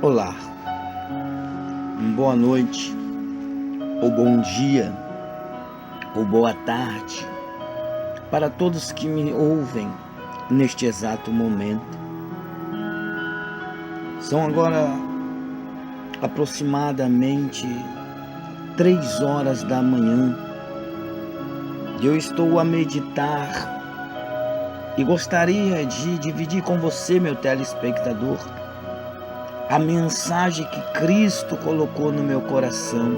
Olá, boa noite, ou bom dia, ou boa tarde, para todos que me ouvem neste exato momento. São agora aproximadamente 3 horas da manhã e eu estou a meditar e gostaria de dividir com você, meu telespectador, a mensagem que Cristo colocou no meu coração.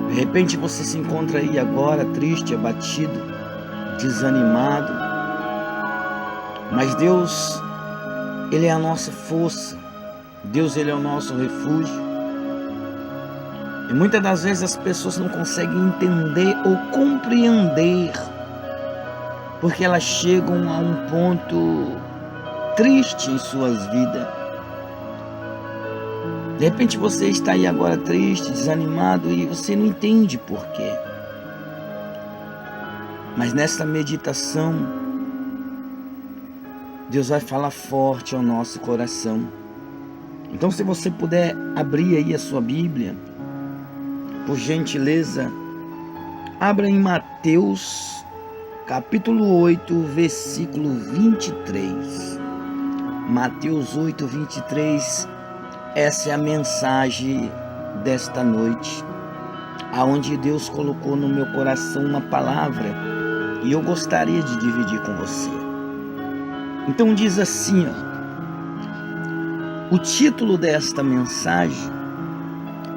De repente você se encontra aí agora triste, abatido, desanimado, mas Deus, Ele é a nossa força, Deus, Ele é o nosso refúgio. E muitas das vezes as pessoas não conseguem entender ou compreender, porque elas chegam a um ponto triste em suas vidas. De repente você está aí agora triste, desanimado e você não entende por quê. Mas nessa meditação, Deus vai falar forte ao nosso coração. Então, se você puder abrir aí a sua Bíblia, por gentileza, abra em Mateus, capítulo 8, versículo 23. Mateus 8, 23. Essa é a mensagem desta noite, aonde Deus colocou no meu coração uma palavra e eu gostaria de dividir com você. Então diz assim, o título desta mensagem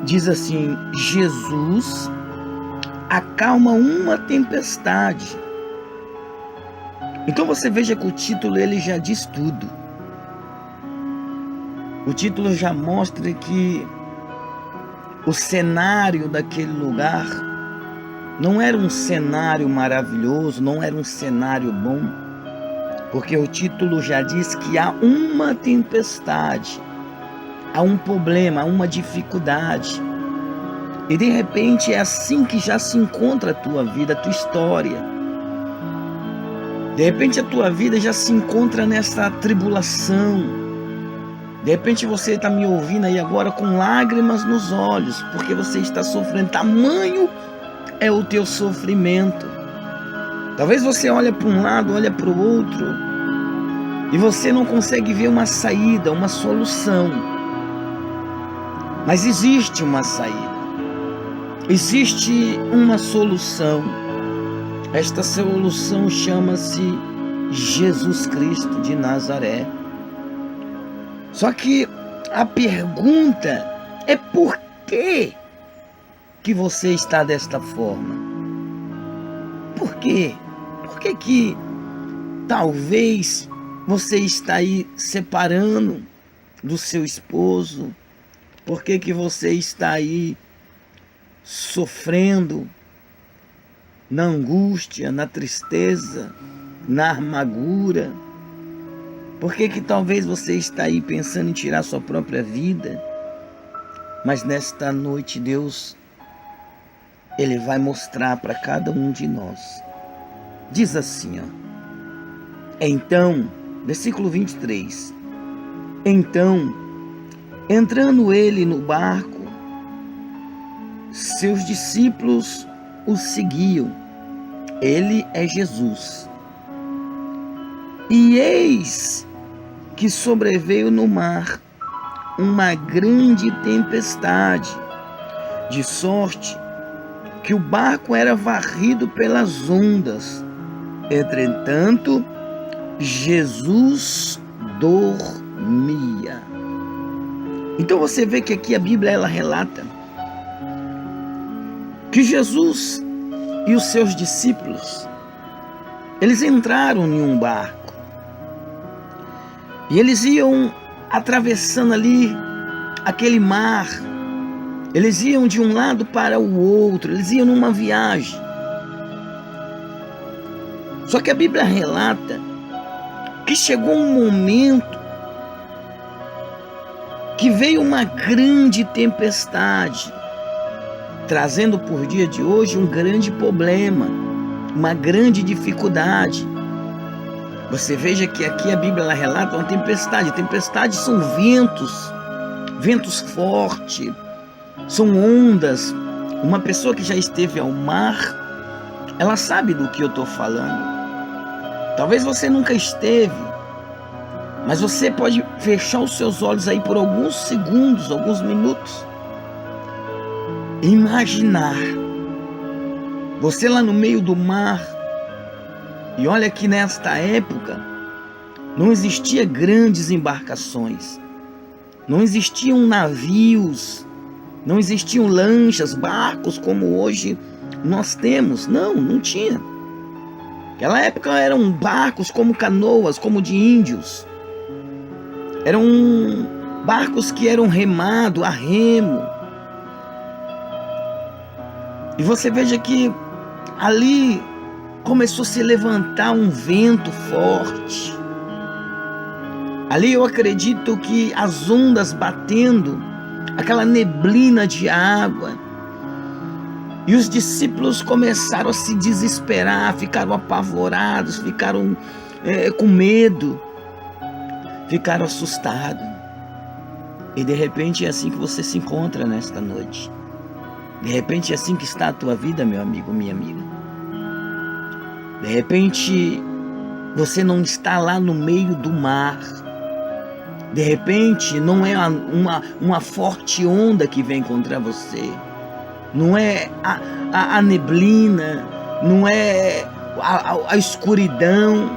diz assim: Jesus acalma uma tempestade. Então você veja que o título ele já diz tudo. O título já mostra que o cenário daquele lugar não era um cenário maravilhoso, não era um cenário bom, porque o título já diz que há uma tempestade, há um problema, há uma dificuldade. E de repente é assim que já se encontra a tua vida, a tua história. De repente a tua vida já se encontra nessa tribulação. De repente você está me ouvindo aí agora com lágrimas nos olhos, porque você está sofrendo. Tamanho é o teu sofrimento. Talvez você olhe para um lado, olhe para o outro, e você não consegue ver uma saída, uma solução. Mas existe uma saída. Existe uma solução. Esta solução chama-se Jesus Cristo de Nazaré. Só que a pergunta é por que você está desta forma? Por quê? Por que talvez você está aí separando do seu esposo? Por que você está aí sofrendo na angústia, na tristeza, na amargura? Por que talvez você está aí pensando em tirar sua própria vida? Mas nesta noite Deus, Ele vai mostrar para cada um de nós. Diz assim, Então, versículo 23. Então, entrando ele no barco, seus discípulos o seguiam. Ele é Jesus. E eis que sobreveio no mar uma grande tempestade, de sorte que o barco era varrido pelas ondas. Entretanto, Jesus dormia. Então você vê que aqui a Bíblia ela relata que Jesus e os seus discípulos, eles entraram em um barco. E eles iam atravessando ali aquele mar. Eles iam de um lado para o outro. Eles iam numa viagem. Só que a Bíblia relata que chegou um momento que veio uma grande tempestade, trazendo por dia de hoje um grande problema, uma grande dificuldade. Você veja que aqui a Bíblia ela relata uma tempestade. Tempestades são ventos ventos fortes, são ondas. Uma pessoa que já esteve ao mar, ela sabe do que eu estou falando. Talvez você nunca esteve, mas você pode fechar os seus olhos aí por alguns segundos, alguns minutos, e imaginar você lá no meio do mar. E olha que nesta época não existia grandes embarcações, não existiam navios, não existiam lanchas, barcos como hoje nós temos. Não tinha. Naquela época eram barcos como canoas, como de índios. Eram barcos que eram remados a remo. E você veja que ali começou a se levantar um vento forte. Ali eu acredito que as ondas batendo, aquela neblina de água, e os discípulos começaram a se desesperar, ficaram apavorados, ficaram com medo, ficaram assustados. E de repente é assim que você se encontra nesta noite. De repente é assim que está a tua vida, meu amigo, minha amiga. De repente você não está lá no meio do mar. De repente não é uma forte onda que vem contra você. Não é a neblina, não é a escuridão.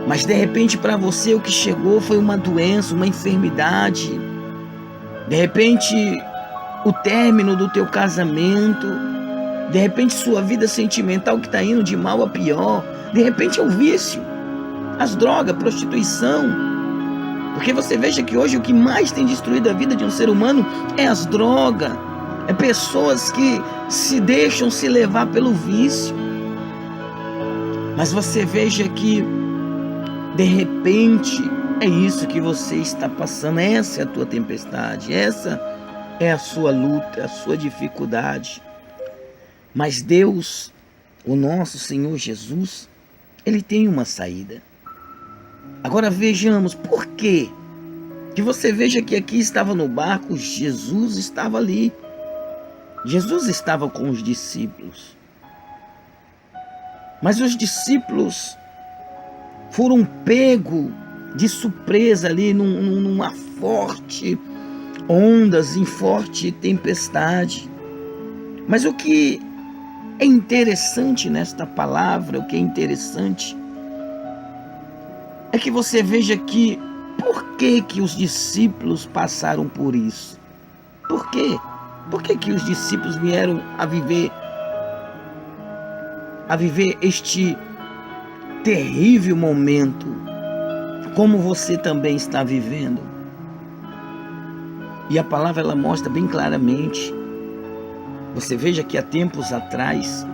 Mas de repente para você o que chegou foi uma doença, uma enfermidade. De repente o término do teu casamento. De repente sua vida sentimental que está indo de mal a pior. De repente é o vício, as drogas, a prostituição. Porque você veja que hoje o que mais tem destruído a vida de um ser humano é as drogas. É pessoas que se deixam se levar pelo vício. Mas você veja que de repente é isso que você está passando. Essa é a tua tempestade. Essa é a sua luta, a sua dificuldade. Mas Deus, o nosso Senhor Jesus, Ele tem uma saída. Agora vejamos por quê. Que você veja que aqui estava no barco, Jesus estava ali. Jesus estava com os discípulos. Mas os discípulos foram pegos de surpresa ali numa forte ondas, em forte tempestade. Mas o que é interessante nesta palavra, o que é interessante é que você veja que por que os discípulos passaram por isso? Por quê? Por que os discípulos vieram a viver este terrível momento, como você também está vivendo? E a palavra ela mostra bem claramente. Você veja que há tempos atrás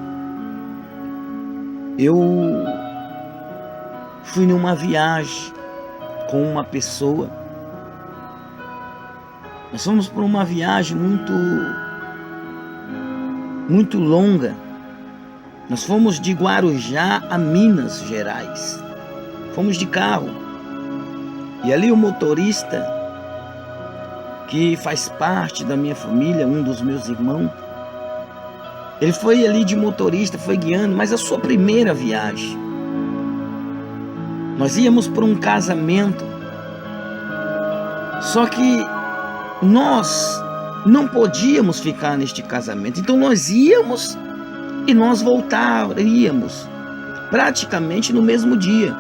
eu fui numa viagem com uma pessoa. Nós fomos para uma viagem muito longa. Nós fomos de Guarujá a Minas Gerais. Fomos de carro. E ali o motorista, que faz parte da minha família, um dos meus irmãos, ele foi ali de motorista, foi guiando, mas a sua primeira viagem. Nós íamos para um casamento, só que nós não podíamos ficar neste casamento. Então nós íamos e nós voltaríamos praticamente no mesmo dia.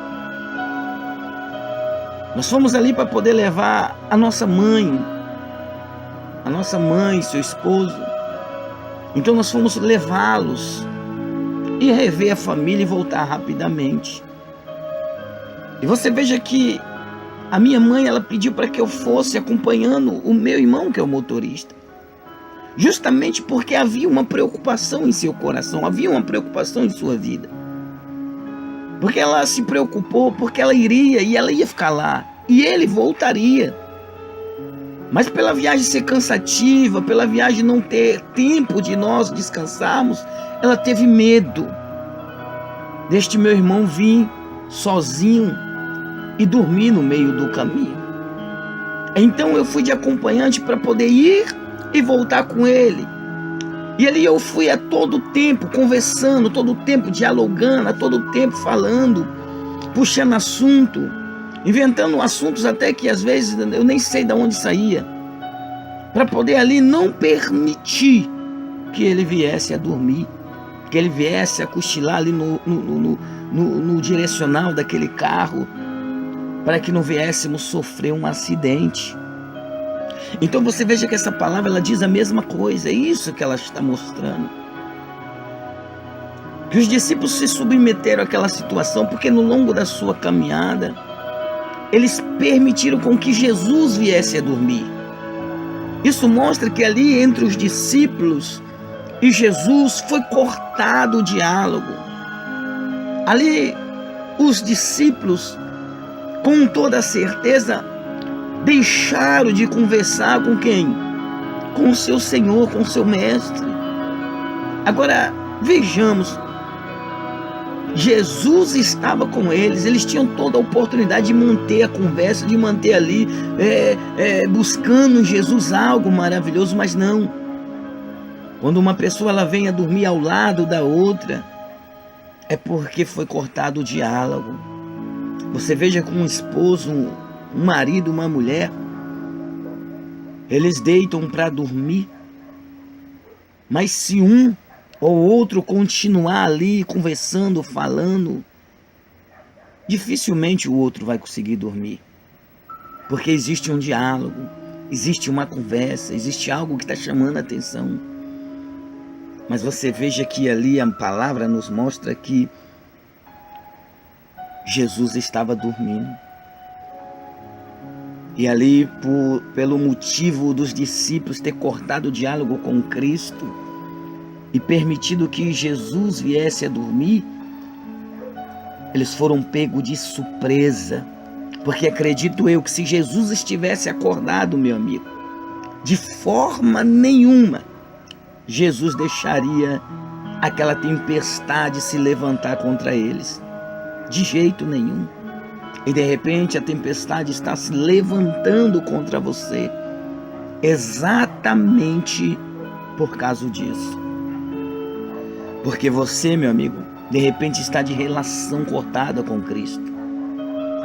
Nós fomos ali para poder levar a nossa mãe, seu esposo. Então nós fomos levá-los e rever a família e voltar rapidamente. E você veja que a minha mãe, ela pediu para que eu fosse acompanhando o meu irmão, que é o motorista. Justamente porque havia uma preocupação em seu coração, havia uma preocupação em sua vida. Porque ela se preocupou, porque ela iria e ela ia ficar lá. E ele voltaria. Mas pela viagem ser cansativa, pela viagem não ter tempo de nós descansarmos, ela teve medo deste meu irmão vir sozinho e dormir no meio do caminho. Então eu fui de acompanhante para poder ir e voltar com ele. E ali eu fui a todo tempo conversando, todo tempo dialogando, a todo tempo falando, puxando assunto, inventando assuntos até que às vezes eu nem sei de onde saía, para poder ali não permitir que ele viesse a dormir, que ele viesse a cochilar ali no direcional daquele carro, para que não viéssemos sofrer um acidente. Então você veja que essa palavra ela diz a mesma coisa, é isso que ela está mostrando. Que os discípulos se submeteram àquela situação porque no longo da sua caminhada eles permitiram com que Jesus viesse a dormir. Isso mostra que ali entre os discípulos e Jesus foi cortado o diálogo. Ali os discípulos, com toda certeza, deixaram de conversar com quem? Com o seu Senhor, com o seu Mestre. Agora, vejamos, Jesus estava com eles tinham toda a oportunidade de manter a conversa, de manter ali, buscando em Jesus algo maravilhoso, mas não. Quando uma pessoa ela vem a dormir ao lado da outra, é porque foi cortado o diálogo. Você veja com um esposo, um marido, uma mulher, eles deitam para dormir, mas se um ou outro continuar ali conversando, falando, dificilmente o outro vai conseguir dormir, porque existe um diálogo, existe uma conversa, existe algo que está chamando a atenção. Mas você veja que ali a palavra nos mostra que Jesus estava dormindo. E ali, pelo motivo dos discípulos ter cortado o diálogo com Cristo e permitido que Jesus viesse a dormir, eles foram pegos de surpresa. Porque acredito eu que se Jesus estivesse acordado, meu amigo, de forma nenhuma, Jesus deixaria aquela tempestade se levantar contra eles. De jeito nenhum. E de repente a tempestade está se levantando contra você, exatamente por causa disso. Porque você, meu amigo, de repente está de relação cortada com Cristo.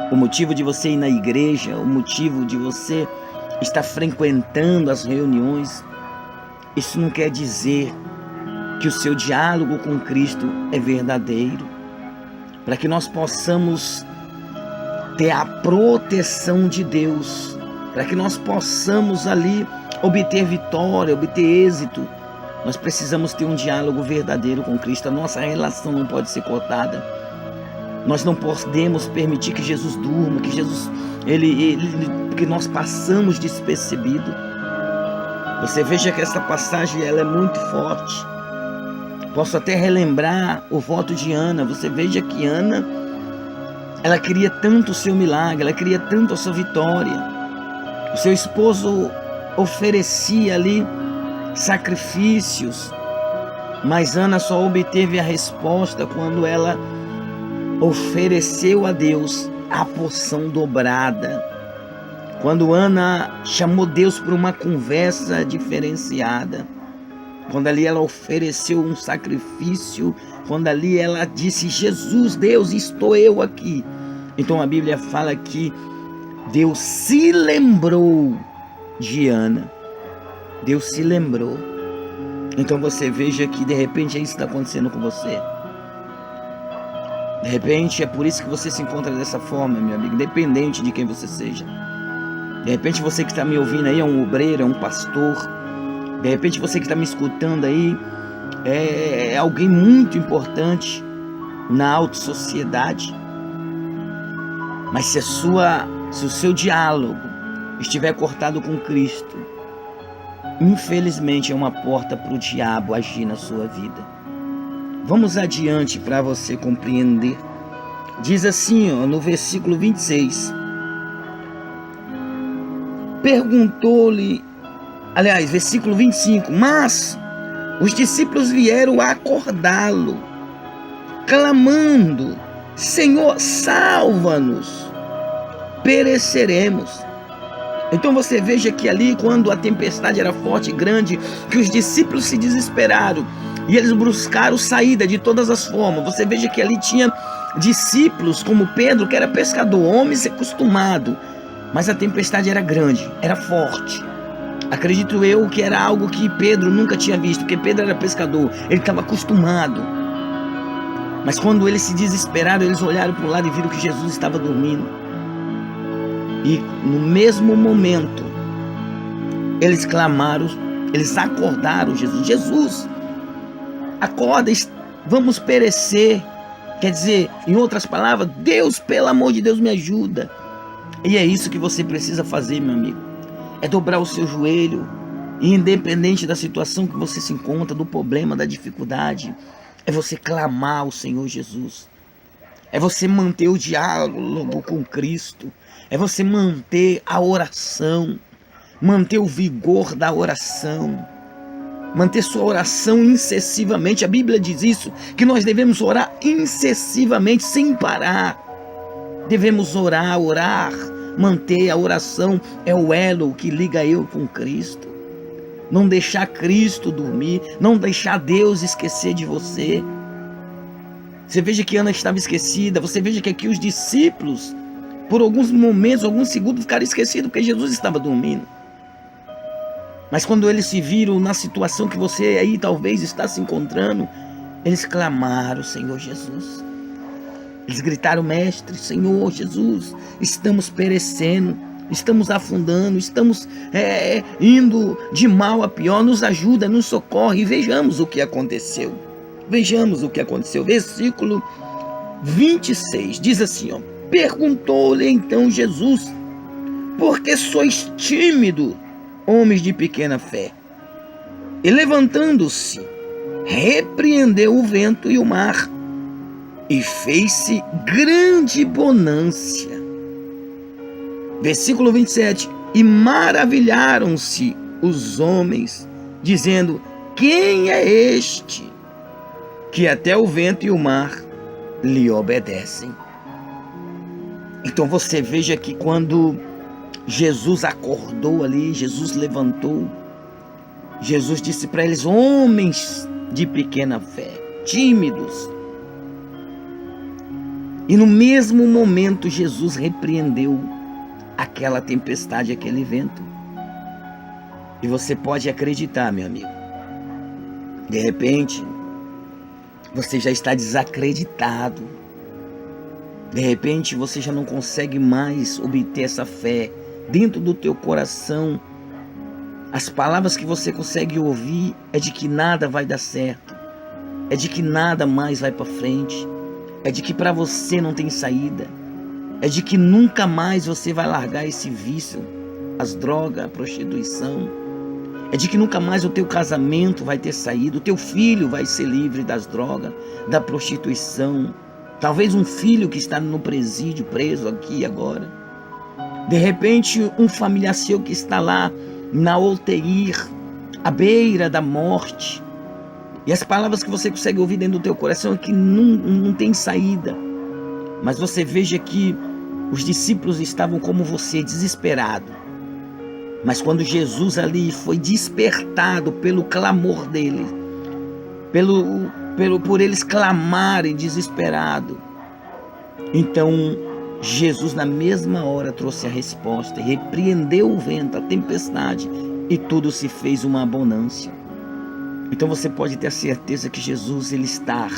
O motivo de você ir na igreja, o motivo de você estar frequentando as reuniões, isso não quer dizer que o seu diálogo com Cristo é verdadeiro. Para que nós possamos ter a proteção de Deus, para que nós possamos ali obter vitória, obter êxito, nós precisamos ter um diálogo verdadeiro com Cristo. A nossa relação não pode ser cortada. Nós não podemos permitir que Jesus durma, que Jesus, que nós passamos despercebido. Você veja que essa passagem ela é muito forte. Posso até relembrar o voto de Ana. Você veja que Ana, ela queria tanto o seu milagre, ela queria tanto a sua vitória. O seu esposo oferecia ali sacrifícios, mas Ana só obteve a resposta quando ela ofereceu a Deus a porção dobrada. Quando Ana chamou Deus para uma conversa diferenciada, quando ali ela ofereceu um sacrifício, quando ali ela disse: Jesus, Deus, estou eu aqui. Então a Bíblia fala que Deus se lembrou de Ana. Deus se lembrou. Então você veja que de repente é isso que está acontecendo com você. De repente é por isso que você se encontra dessa forma, meu amigo, independente de quem você seja. De repente você que está me ouvindo aí é um obreiro, é um pastor. De repente você que está me escutando aí é alguém muito importante na alta sociedade. Mas se o seu diálogo estiver cortado com Cristo, infelizmente é uma porta para o diabo agir na sua vida. Vamos adiante para você compreender. Diz assim, no versículo 26. Perguntou-lhe, aliás, versículo 25. Mas os discípulos vieram a acordá-lo, clamando: Senhor, salva-nos, pereceremos. Então você veja que ali, quando a tempestade era forte e grande, que os discípulos se desesperaram e eles buscaram saída de todas as formas. Você veja que ali tinha discípulos como Pedro, que era pescador, homem acostumado, mas a tempestade era grande, era forte. Acredito eu que era algo que Pedro nunca tinha visto, porque Pedro era pescador, ele estava acostumado. Mas quando eles se desesperaram, eles olharam para o lado e viram que Jesus estava dormindo. E no mesmo momento, eles clamaram, eles acordaram Jesus. Jesus, acorda, vamos perecer. Quer dizer, em outras palavras, Deus, pelo amor de Deus, me ajuda. E é isso que você precisa fazer, meu amigo. É dobrar o seu joelho, e independente da situação que você se encontra, do problema, da dificuldade, é você clamar ao Senhor Jesus. É você manter o diálogo com Cristo. É você manter a oração. Manter o vigor da oração. Manter sua oração incessivamente. A Bíblia diz isso, que nós devemos orar incessivamente, sem parar. Devemos orar. Manter a oração é o elo que liga eu com Cristo. Não deixar Cristo dormir. Não deixar Deus esquecer de você. Você veja que Ana estava esquecida. Você veja que aqui os discípulos, por alguns momentos, alguns segundos, ficaram esquecidos porque Jesus estava dormindo. Mas quando eles se viram na situação que você aí talvez está se encontrando, eles clamaram, Senhor Jesus. Eles gritaram, Mestre, Senhor Jesus, estamos perecendo, estamos afundando, estamos indo de mal a pior, nos ajuda, nos socorre. E vejamos o que aconteceu. Vejamos o que aconteceu. Versículo 26 diz assim, ó: perguntou-lhe então Jesus, por que sois tímido, homens de pequena fé? E levantando-se, repreendeu o vento e o mar, e fez-se grande bonança. Versículo 27, e maravilharam-se os homens, dizendo, quem é este, que até o vento e o mar lhe obedecem? Então você veja que quando Jesus acordou ali, Jesus levantou, Jesus disse para eles, homens de pequena fé, tímidos. E no mesmo momento Jesus repreendeu aquela tempestade, aquele vento. E você pode acreditar, meu amigo, de repente você já está desacreditado. De repente você já não consegue mais obter essa fé dentro do teu coração. As palavras que você consegue ouvir é de que nada vai dar certo, é de que nada mais vai para frente, é de que para você não tem saída, é de que nunca mais você vai largar esse vício, as drogas, a prostituição, é de que nunca mais o teu casamento vai ter saído, o teu filho vai ser livre das drogas, da prostituição. Talvez um filho que está no presídio, preso aqui agora. De repente um familiar seu que está lá na UTI, à beira da morte. E as palavras que você consegue ouvir dentro do teu coração é que não tem saída. Mas você veja que os discípulos estavam como você, desesperados. Mas quando Jesus ali foi despertado pelo clamor dele, por eles clamarem desesperado, então Jesus na mesma hora trouxe a resposta, repreendeu o vento, a tempestade, e tudo se fez uma abundância. Então você pode ter a certeza que Jesus, ele está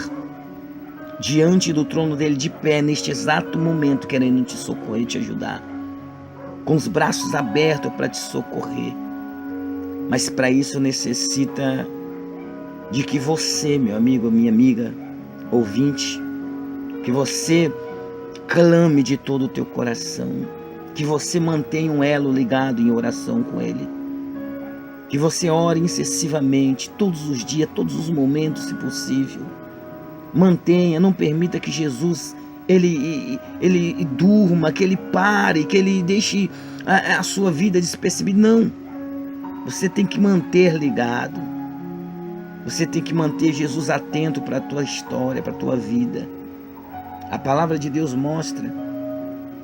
diante do trono dele, de pé, neste exato momento, querendo te socorrer, te ajudar, com os braços abertos para te socorrer. Mas para isso necessita de que você, meu amigo, minha amiga, ouvinte, que você clame de todo o teu coração, que você mantenha um elo ligado em oração com ele, que você ore incessivamente, todos os dias, todos os momentos, se possível. Mantenha, não permita que Jesus ele durma, que ele pare, que ele deixe a sua vida despercebida. Não, você tem que manter ligado, você tem que manter Jesus atento para a tua história, para a tua vida. A palavra de Deus mostra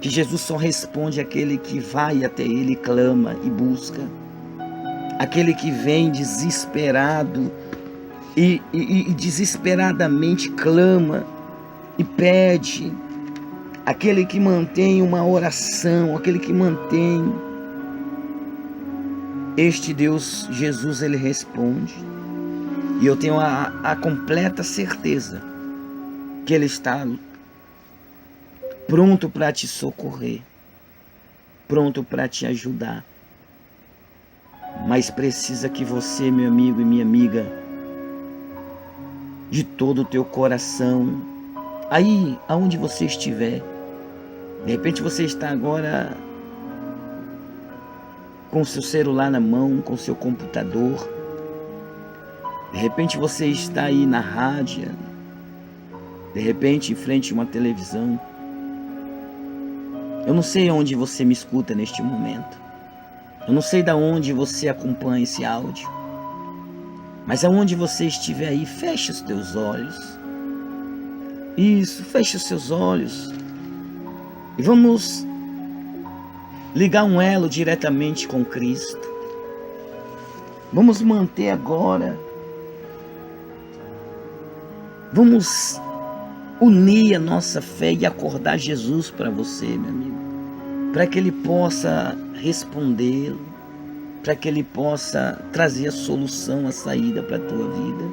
que Jesus só responde àquele que vai até Ele, clama e busca, aquele que vem desesperado e desesperadamente clama e pede, aquele que mantém uma oração, aquele que mantém. Este Deus, Jesus, Ele responde. E eu tenho a completa certeza que Ele está pronto para te socorrer, pronto para te ajudar. Mas precisa que você, meu amigo e minha amiga, de todo o teu coração, aí aonde você estiver, de repente você está agora com o seu celular na mão, com o seu computador, de repente você está aí na rádio, de repente em frente a uma televisão. Eu não sei onde você me escuta neste momento. Eu não sei de onde você acompanha esse áudio. Mas aonde você estiver aí, feche os teus olhos. Isso, feche os seus olhos. E vamos ligar um elo diretamente com Cristo. Vamos manter agora. Vamos unir a nossa fé e acordar Jesus para você, meu amigo. Para que Ele possa respondê-lo, para que Ele possa trazer a solução, a saída para a tua vida.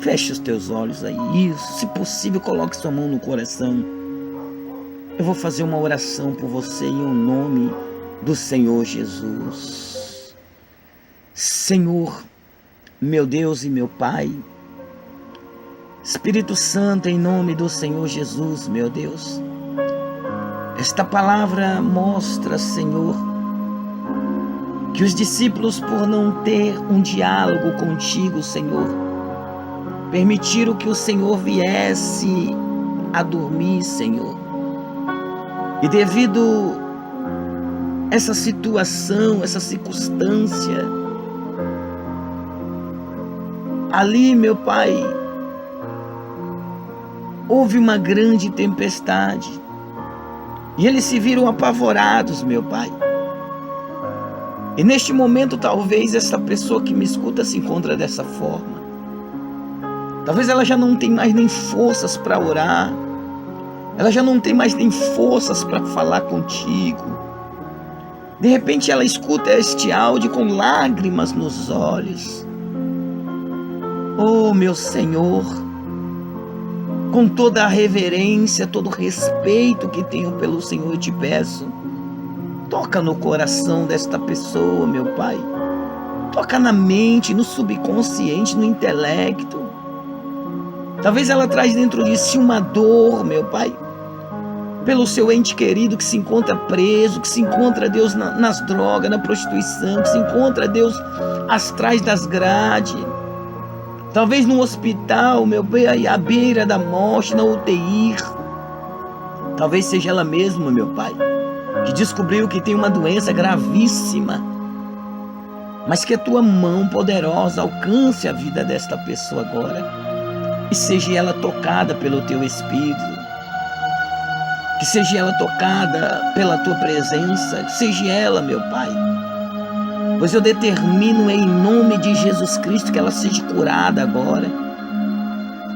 Feche os teus olhos aí. Isso, se possível, coloque sua mão no coração. Eu vou fazer uma oração por você em nome do Senhor Jesus. Senhor, meu Deus e meu Pai, Espírito Santo, em nome do Senhor Jesus, meu Deus, esta palavra mostra, Senhor, que os discípulos, por não ter um diálogo contigo, Senhor, permitiram que o Senhor viesse a dormir, Senhor. E devido a essa situação, essa circunstância, ali, meu Pai, houve uma grande tempestade. E eles se viram apavorados, meu Pai. E neste momento, talvez essa pessoa que me escuta se encontra dessa forma. Talvez ela já não tenha mais nem forças para orar. Ela já não tem mais nem forças para falar contigo. De repente ela escuta este áudio com lágrimas nos olhos. Oh, meu Senhor, com toda a reverência, todo o respeito que tenho pelo Senhor, eu te peço, toca no coração desta pessoa, meu Pai. Toca na mente, no subconsciente, no intelecto. Talvez ela traz dentro de si uma dor, meu Pai, pelo seu ente querido que se encontra preso, que se encontra, Deus, nas drogas, na prostituição, que se encontra, Deus, atrás das grades. Talvez no hospital, meu Pai, à beira da morte, na UTI. Talvez seja ela mesma, meu Pai, que descobriu que tem uma doença gravíssima. Mas que a tua mão poderosa alcance a vida desta pessoa agora. E seja ela tocada pelo teu Espírito. Que seja ela tocada pela tua presença. Que seja ela, meu Pai. Pois eu determino em nome de Jesus Cristo que ela seja curada agora.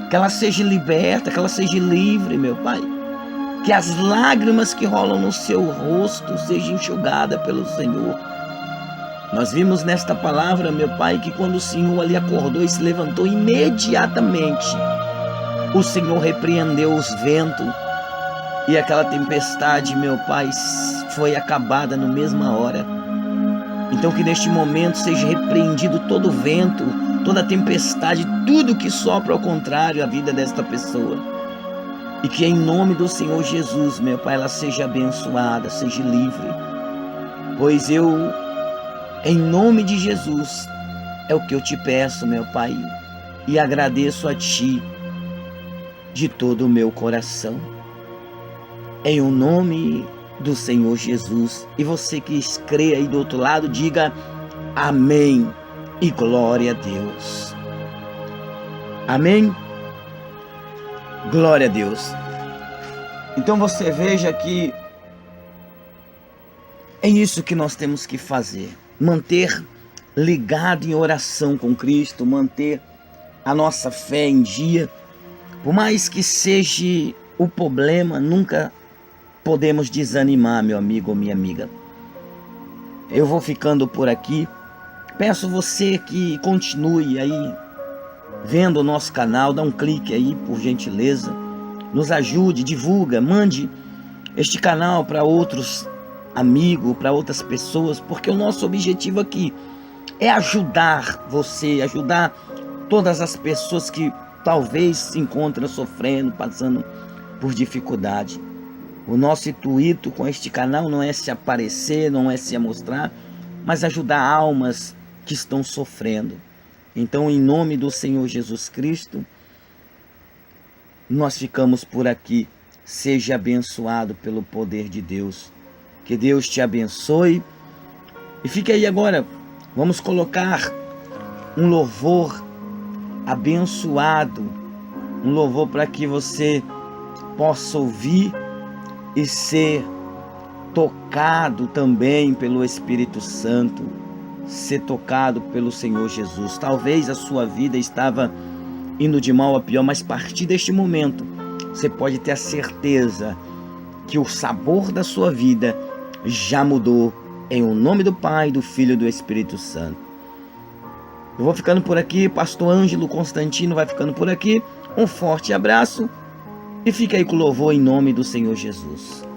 Que ela seja liberta, que ela seja livre, meu Pai. Que as lágrimas que rolam no seu rosto sejam enxugadas pelo Senhor. Nós vimos nesta palavra, meu Pai, que quando o Senhor ali acordou e se levantou, imediatamente o Senhor repreendeu os ventos. E aquela tempestade, meu Pai, foi acabada na mesma hora. Então que neste momento seja repreendido todo o vento, toda a tempestade, tudo que sopra ao contrário à vida desta pessoa. E que em nome do Senhor Jesus, meu Pai, ela seja abençoada, seja livre. Pois eu, em nome de Jesus, é o que eu te peço, meu Pai, e agradeço a Ti de todo o meu coração. Em o nome do Senhor Jesus. E você que crê aí do outro lado, diga amém e glória a Deus. Amém? Glória a Deus. Então você veja que é isso que nós temos que fazer. Manter ligado em oração com Cristo, manter a nossa fé em dia. Por mais que seja o problema, nunca podemos desanimar, meu amigo ou minha amiga. Eu vou ficando por aqui. Peço você que continue aí vendo o nosso canal, dá um clique aí, por gentileza. Nos ajude, divulga, mande este canal para outros amigos, para outras pessoas, porque o nosso objetivo aqui é ajudar você, ajudar todas as pessoas que talvez se encontram sofrendo, passando por dificuldade. O nosso intuito com este canal não é se aparecer, não é se mostrar, mas ajudar almas que estão sofrendo. Então, em nome do Senhor Jesus Cristo, nós ficamos por aqui. Seja abençoado pelo poder de Deus. Que Deus te abençoe. E fique aí agora. Vamos colocar um louvor abençoado. Um louvor para que você possa ouvir e ser tocado também pelo Espírito Santo. Ser tocado pelo Senhor Jesus. Talvez a sua vida estava indo de mal a pior, mas a partir deste momento, você pode ter a certeza que o sabor da sua vida já mudou. Em o nome do Pai, do Filho e do Espírito Santo. Eu vou ficando por aqui, pastor Ângelo Constantino vai ficando por aqui. Um forte abraço e fica aí com o louvor em nome do Senhor Jesus.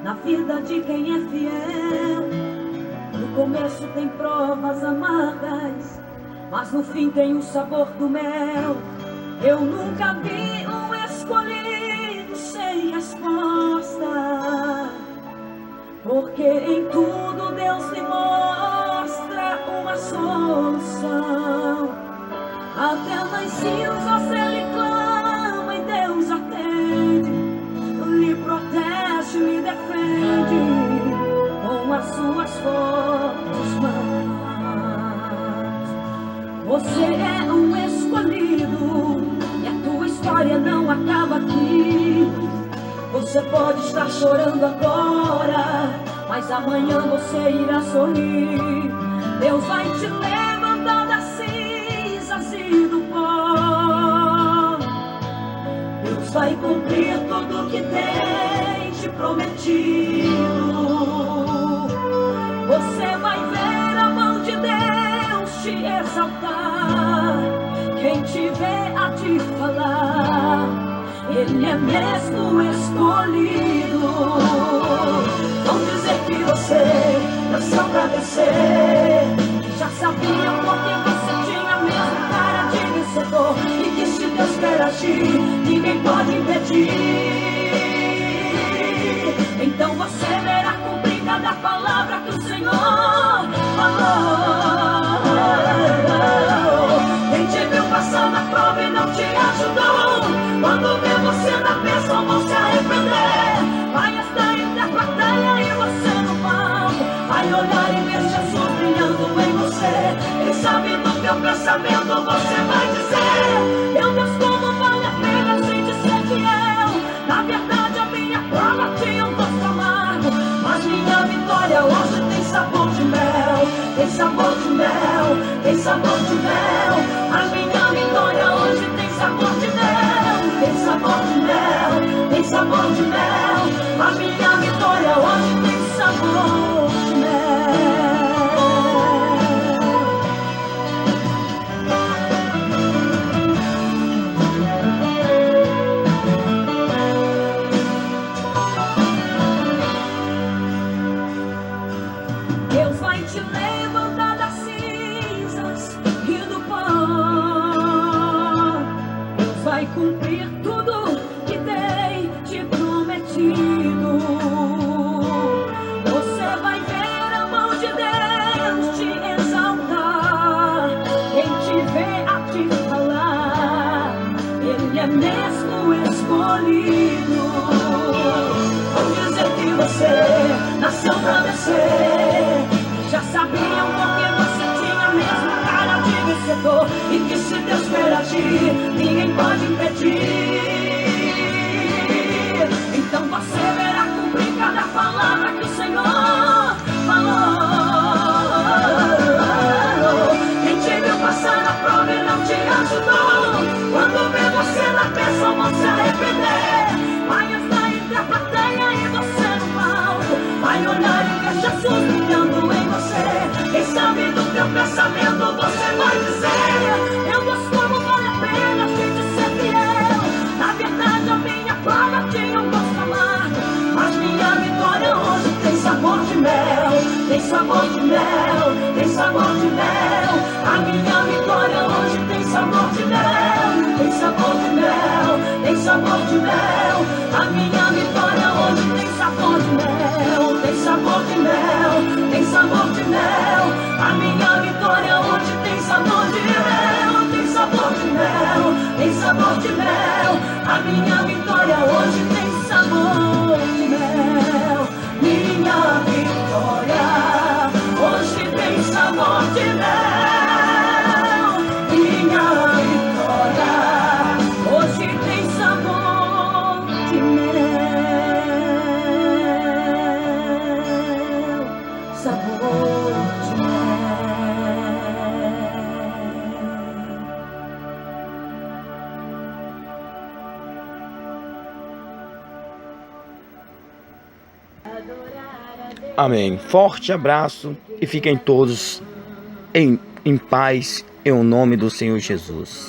Na vida de quem é fiel, no começo tem provas amargas, mas no fim tem o sabor do mel. Eu nunca vi um escolhido sem resposta, porque em tudo Deus lhe mostra uma solução. Até nas cinzas ele clama e Deus atende, lhe protege, lhe defende com as suas fortes mãos. Você é um escolhido e a tua história não acaba aqui. Você pode estar chorando agora, mas amanhã você irá sorrir. Deus vai te levantar das cinzas e do pó. Deus vai cumprir tudo que tem te prometido. Você vai ver a mão de Deus te exaltar. Quem te vê a te falar, Ele é mesmo escolhido. Vão dizer que você nasceu pra vencer, que já sabia porque você tinha mesmo cara de vencedor, e que se Deus quer agir, ninguém pode impedir. Então você verá cumprida da palavra que o Senhor falou. Quem te viu passar na prova e não te ajudou, quando vê você na bênção vão se arrepender. Vai estar entre a plateia e você no palco, vai olhar e ver Jesus brilhando em você. Ele sabe do teu pensamento, você vai dizer: meu Deus, como vale a pena a gente ser fiel. Na verdade a minha prova tinha um gosto amargo, mas minha vitória hoje tem sabor de mel. Tem sabor de mel, tem sabor de mel. A minha vitória hoje tem sabor de mel. Tem sabor de mel, tem sabor de mel. A minha vitória hoje tem sabor de mel. escolhido. Vão dizer que você nasceu pra vencer. Já sabiam porque você tinha a mesma cara de vencedor. E que se Deus quer agir, ninguém pode impedir. Então você verá cumprir cada palavra que o Senhor falou. Quem te viu passar na prova e não te ajudou, quando vê você na peça vão se arrepender. Vai estar entre a plateia e você no palco, vai olhar e ver Jesus brilhando em você. Quem sabe do teu pensamento você vai dizer: meu Deus, como vale a pena a gente ser fiel. Na verdade a minha prova tinha um gosto amargo, mas minha vitória hoje tem sabor de mel. Tem sabor de mel, tem sabor de mel. A minha vitória hoje tem sabor de mel. Tem sabor de mel, tem sabor de mel. A minha vitória hoje tem sabor de mel. Tem sabor de mel, tem sabor de mel. A minha vitória hoje tem sabor de mel. Tem sabor de mel, tem sabor de mel. A minha vitória hoje tem sabor de mel. Minha vitória hoje tem sabor de mel. Minha vitória hoje tem sabor de mel. Sabor de mel. Amém. Forte abraço e fiquem todos em paz, em nome do Senhor Jesus.